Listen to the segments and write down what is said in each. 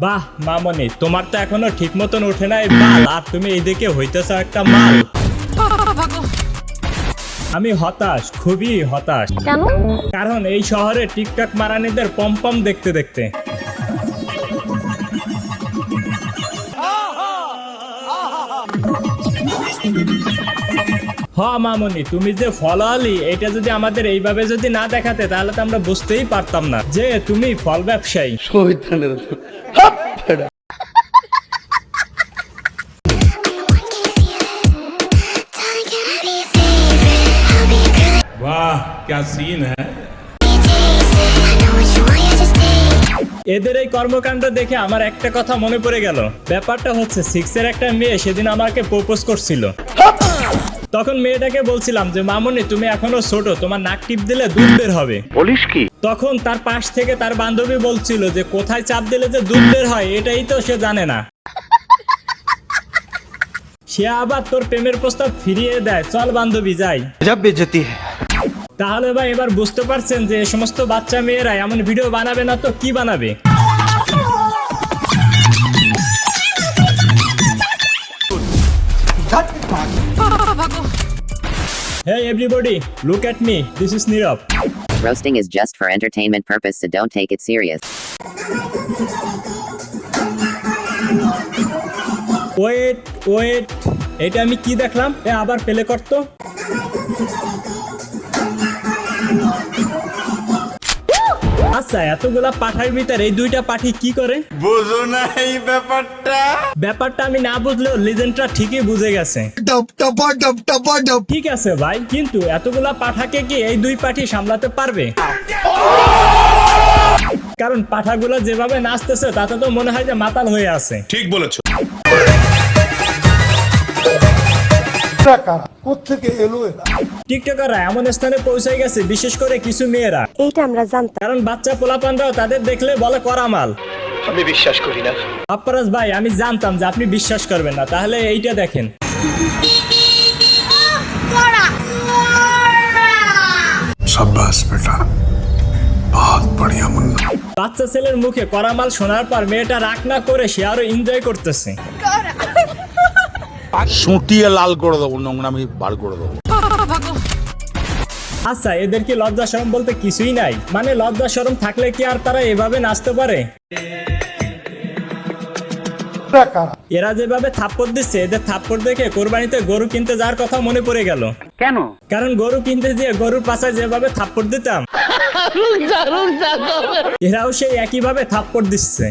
বাহ মামনি, তোমার তো এখনো ঠিক মতন ওঠে নাই বাল, আর তুমি এইদিকে হইতেছ একটা মাল। আমি হতাশ, খুবই হতাশ। কেন? কারণ এই শহরে টিকটক মারানিদের পম্পম দেখতে দেখতে। হ মামনি, তুমি যে ফল আলি এটা যদি আমাদের এইভাবে যদি না দেখাতে তাহলে তো আমরা বুঝতেই পারতাম না যে তুমি ফল ব্যবসায়ী। वाह क्या सीन है। এদের এই কর্মকাণ্ড দেখে আমার একটা কথা মনে পড়ে গেল। ব্যাপারটা হচ্ছে 6 এর একটা মেয়ে সেদিন আমাকে প্রপোজ করছিল। তখন মেয়েটাকে বলছিলাম যে মামনি তুমি এখনো ছোট, তোমার নাক টিপ দিলে দুধ বের হবে। বলিস কি? তখন তার পাশ থেকে তার বান্ধবী বলছিল যে কোথায় চাপ দিলে যে দুধ বের হয় এটাই তো সে জানে না। সে আবার তোর প্রেমের প্রস্তাব ফিরিয়ে দেয়, চল বান্ধবী যাই। গজব বেইজ্জতি है। তাহলে ভাই এবার বুঝতে পারছেন যে এই সমস্ত বাচ্চা মেয়েরা এমন ভিডিও বানাবে না তো কি বানাবে। Hey everybody, look at me. This is Nirav. Roasting is just for entertainment purpose, so don't take it serious. Wait. এটা আমি কি দেখলাম? আবার প্লে করতো। আচ্ছা, এতগুলা পাঠার ভিতরে এই দুইটা পাঠি কি করে? বুঝো না এই ব্যাপারটা আমি না বুঝলেও লিজেন্ডটা ঠিকই বুঝে গেছে। ঠিক আছে ভাই, কিন্তু এতগুলা পাঠাকে কি এই দুই পাঠি সামলাতে পারবে? কারণ পাঠাগুলা যেভাবে নাচতেছে তাতে তো মনে হয় যে মাতাল হয়ে আছে। ঠিক বলেছো। টিকটকাররা এমন স্থানে পৌঁছে গেছে, বিশেষ করে কিছু মেয়েরা। এইটা আমরা জানতাম। কারণ বাচ্চা পোলাপানরাও তাদের দেখলে বলে করা মাল। আমি বিশ্বাস করি না। আফরাজ ভাই, আমি জানতাম যে আপনি বিশ্বাস করবেন না, তাহলে এইটা দেখেন। शाबाश बेटा, बहुत बढ़िया मुन्ना। বাচ্চা ছেলের মুখে করা মাল শোনার পর মেয়েটা রাগ না করে সে আরো এনজয় করতেছে। সুটিয়ে লাল করে দেবো, নোংরামি বার করে দেবো। আচ্ছা, এদের কি লজ্জা শরম বলতে কিছুই নাই? মানে লজ্জা শরম থাকলে কি আর তারা এভাবে নাচতে পারে? এরা যেভাবে থাপ্পড় দিচ্ছে, এদের থাপ্পড় দেখে কোরবানিতে গরু কিনতে যাওয়ার কথা মনে পড়ে গেল। কেন? কারণ গরু কিনতে গিয়ে গরুর পাছায় যেভাবে থাপ্পড় দিতাম, এরাও সেই একইভাবে থাপ্পড় দিচ্ছে।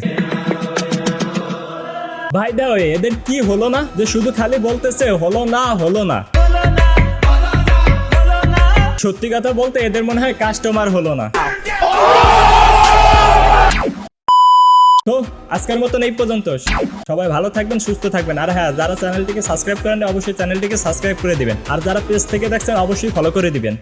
ভাই দাও, এদের কি হলো না যে শুধু খালি বলতেছে হলো না। সত্যি কথা বলতে এদের মনে হয় কাস্টমার হলো না। তো আজকের মতন এই পর্যন্ত। সবাই ভালো থাকবেন, সুস্থ থাকবেন। আর হ্যাঁ, যারা চ্যানেলটিকে সাবস্ক্রাইব করেন অবশ্যই চ্যানেলটিকে সাবস্ক্রাইব করে দিবেন। আর যারা পেজ থেকে দেখছেন অবশ্যই ফলো করে দিবেন।